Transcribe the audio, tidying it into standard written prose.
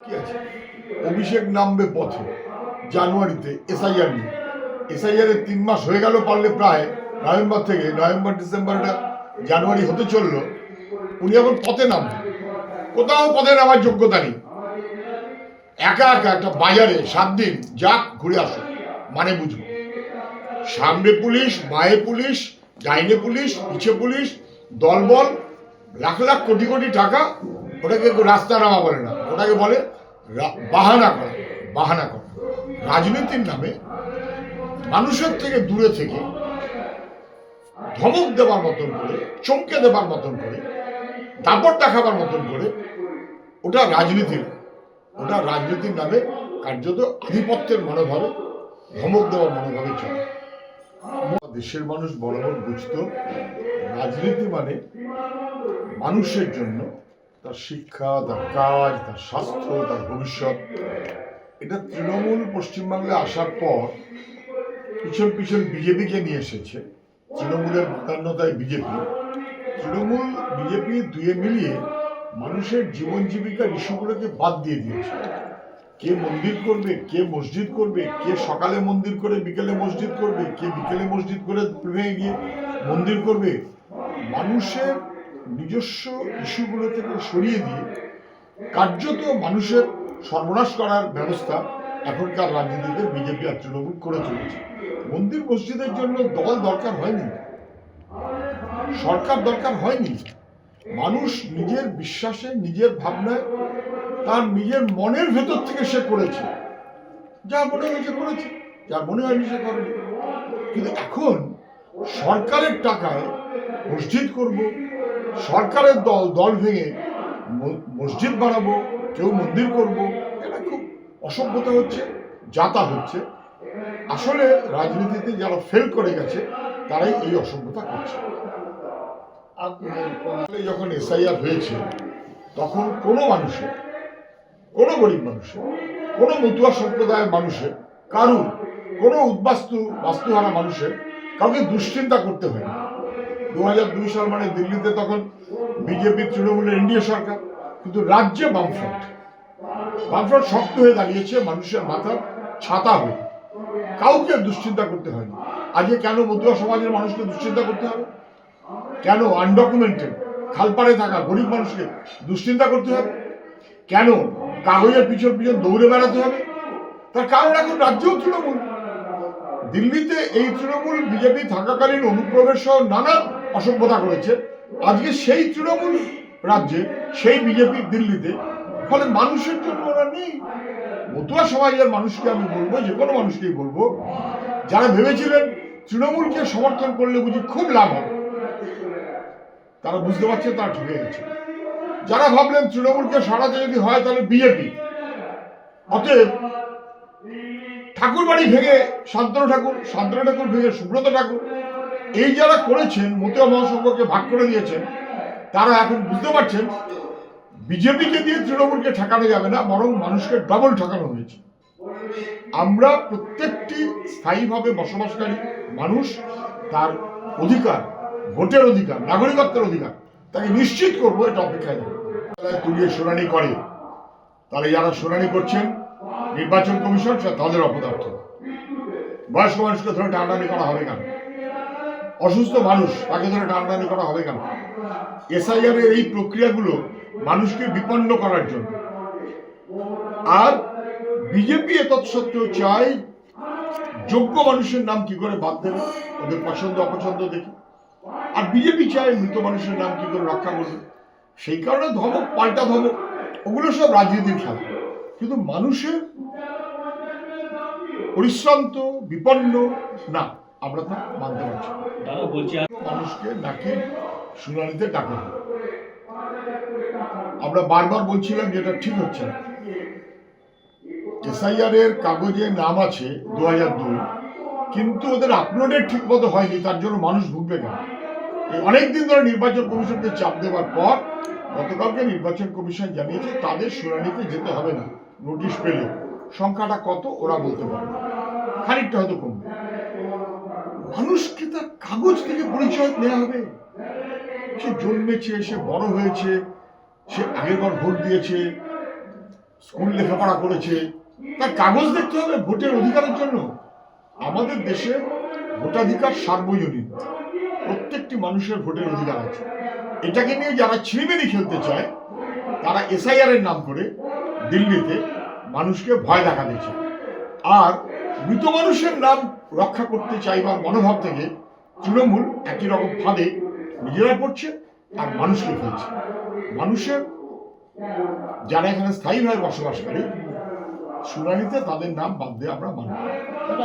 কি আছে? অভিষেক নামবে পথে জানুয়ারিতে এসআইআর নিয়ে। এসআইআর এর 3 মাস হয়ে গেল, পারলে প্রায় নভেম্বর থেকে নভেম্বর ডিসেম্বর জানুয়ারি হতে চললো, উনি এখন পথে নামবেন। কোথাও পথে নামার যোগ্যতা নেই। একা একা একটা বাজারে 7 দিন যাক, ঘুরে আসো, মানে বুঝবো। সামনে পুলিশ, বায়ে পুলিশ, ডাইনে পুলিশ, পিছে পুলিশ, দলবল, লাখ লাখ কোটি কোটি টাকা। ওটাকে রাস্তা নামা বলে না, ওটাকে বলে বাহানা করা। বাহানা করা রাজনীতির নামে মানুষের থেকে দূরে থেকে ধমক দেবার মতন করে, চমকে দেবার মতন করে, দাপট দেখাবার মতন করে, ওটা রাজনীতি না। ওটা রাজনীতির নামে কার্যত আধিপত্যের মনোভাবে, ধমক দেওয়ার মনোভাবে চলে। দেশের মানুষ বরাবর বুঝতো রাজনীতি মানে মানুষের জন্য, তার শিক্ষা, তার কাজ, তার স্বাস্থ্য, তার ভবিষ্যৎ। এটা তৃণমূল পশ্চিমবাংলায় আসার পর পিছন পিছন বিজেপিকে নিয়ে এসেছে। তৃণমূলের প্রাধান্যতায় বিজেপি, তৃণমূল বিজেপি দুয়ে মিলিয়ে মানুষের জীবন জীবিকার ইস্যুগুলোকে বাদ দিয়ে দিয়েছে। কে মন্দির করবে, কে মসজিদ করবে, কে সকালে মন্দির করে বিকেলে মসজিদ করবে, কে বিকেলে মসজিদ করে ভেঙে গিয়ে মন্দির করবে, মানুষের নিজস্ব ইস্যুগুলো থেকে সরিয়ে দিয়ে কার্যত মানুষের সর্বনাশ করার ব্যবস্থা এখনকার রাজনীতিতে বিজেপি আর তৃণমূল করে চলেছে। মন্দির মসজিদের জন্য দল দরকার হয়নি, সরকার দরকার হয়নি। মানুষ নিজের বিশ্বাসে, নিজের ভাবনায়, তার নিজের মনের ভেতর থেকে সে করেছে, যা মনে হয়েছে করেছে, যা মনে হয়নি সে করেনি। কিন্তু এখন সরকারের টাকায় মসজিদ করব, সরকারের দল ভেঙে মসজিদ বানাবো, কেউ মন্দির করব, এটা খুব অসভ্যতা হচ্ছে, যাতা হচ্ছে। আসলে রাজনীতিতে যারা ফেল করে গেছে তারাই এই অসভ্যতা করছে। যখন এসআইআর হয়েছে তখন কোনো মানুষের, কোনো গরিব মানুষের, কোনো মতুয়া সম্প্রদায়ের মানুষের, কারুর, কোনো বাস্তুহারা মানুষের কাউকে দুশ্চিন্তা করতে হয়নি। 2002 সাল মানে দিল্লিতে তখন বিজেপি তৃণমূলের এনডিএ সরকার, কিন্তু রাজ্যে বামফ্রন্ট শক্ত হয়ে দাঁড়িয়েছে, মানুষের মাথার ছাতা হয়ে। কাউকে দুশ্চিন্তা করতে হয়নি। আজকে কেন মতুয়া সমাজের মানুষকে দুশ্চিন্তা করতে হবে? কেন আনডকুমেন্টেড খালপাড়ে থাকা গরিব মানুষকে দুশ্চিন্তা করতে হবে? কেন কাগজের পিছন পিছন দৌড়ে বেড়াতে হবে? তার কারণ এখন রাজ্যেও তৃণমূল। দিল্লিতে এই তৃণমূল বিজেপি থাকাকালীন অনুপ্রবেশ সহ নানা অসভ্যতা করেছে। আজকে সেই তৃণমূল রাজ্যে, সেই বিজেপি দিল্লিতে, ফলে মানুষের জন্য ওরা নেই। মতুয়া সমাজের মানুষকে আমি বলবো, যে কোনো মানুষকেই বলবো, যারা ভেবেছিলেন তৃণমূলকে সমর্থন করলে বুঝি খুব লাভ হবে, তারা বুঝতে পারছে তারা ঠকে গেছে। যারা ভাবলেন তৃণমূলকে সরাতে যদি হয় তাহলে বিজেপি, অতএব ঠাকুর বাড়ি ভেঙে শান্তনু ঠাকুর ভেঙে সুব্রত ঠাকুর, এই যারা করেছেন, মতুয়া মহাসংঘকে ভাগ করে দিয়েছেন, তারা এখন বুঝতে পারছেন বিজেপিকে দিয়ে তৃণমূলকে ঠেকানো যাবে না, বরং মানুষকে ডবল ঠেকানো হয়েছে। আমরা প্রত্যেকটি স্থায়ীভাবে বসবাসকারী মানুষ তার অধিকার, ভোটের অধিকার, নাগরিকত্বের অধিকার, তাকে নিশ্চিত করবো, এটা অপেক্ষায় তুলিয়ে শুনানি করে। তাহলে যারা শুনানি করছেন নির্বাচন কমিশন, তাদের অপদার্থ। বয়স্ক মানুষকে ধরে টানাটানি করা হবে কেন? অসুস্থ মানুষ, তাকে ধরে টানাটানি করা হবে কেন? এসআইআর এর এই প্রক্রিয়াগুলো মানুষকে বিপন্ন করার জন্য। আর বিজেপি তৎসত্ত্বেও চাই যোগ্য মানুষের নাম কি করে বাদ দেবে, ওদের পছন্দ অপছন্দ দেখে। আর বিজেপি চায় মৃত মানুষের নাম কি করে রক্ষা করবে। সেই কারণে ধমক, পাল্টা ধমক, ওগুলো সব রাজনীতির খেলা। কিন্তু মানুষের পরিশ্রান্ত, বিপন্ন না, আমরা তা মানতে পারছি। মানুষকে নাকি শুনানিতে ডাকা হবে। আমরা বারবার বলছিলাম যে এটা ঠিক হচ্ছে না। এসআইআর এর কাগজে নাম আছে 2002, কিন্তু ওদের আপলোডের ঠিক মতো হয়নি, তার জন্য মানুষ ভুগবে কেন? অনেকদিন ধরে নির্বাচন কমিশনকে চাপ দেওয়ার পর গতকালকে নির্বাচন কমিশন জানিয়েছে তাদের শুনানিতে যেতে হবে না, নোটিশ পেলে। সংখ্যাটা কত ওরা বলতে পারে, খানিকটা হয়তো কমবে। মানুষকে তার কাগজ থেকে পরিচয় নেওয়া হবে। সে জন্মেছে, সে বড় হয়েছে, সে আগেরবার ভোট দিয়েছে, স্কুল লেখাপড়া করেছে, তার কাগজ দেখতে হবে ভোটের অধিকারের জন্য। আমাদের দেশে ভোটাধিকার সার্বজনীন, প্রত্যেকটি মানুষের ভোটের অধিকার আছে। এটাকে নিয়ে যারা ছিনিমিনি খেলতে চায় তারা এসআইআর এর নাম করে দিল্লিতে মানুষকে ভয় দেখাতেছে। আর মৃত মানুষের নাম রক্ষা করতে চাইবার মনোভাব থেকে তৃণমূল একই রকম ফাঁদে নিজেরা পড়ছে আর মানুষকে ফেলছে। মানুষের যারা এখানে স্থায়ীভাবে বসবাসকারী শুনানিতে তাদের নাম বাদ দিয়ে আমরা মানব।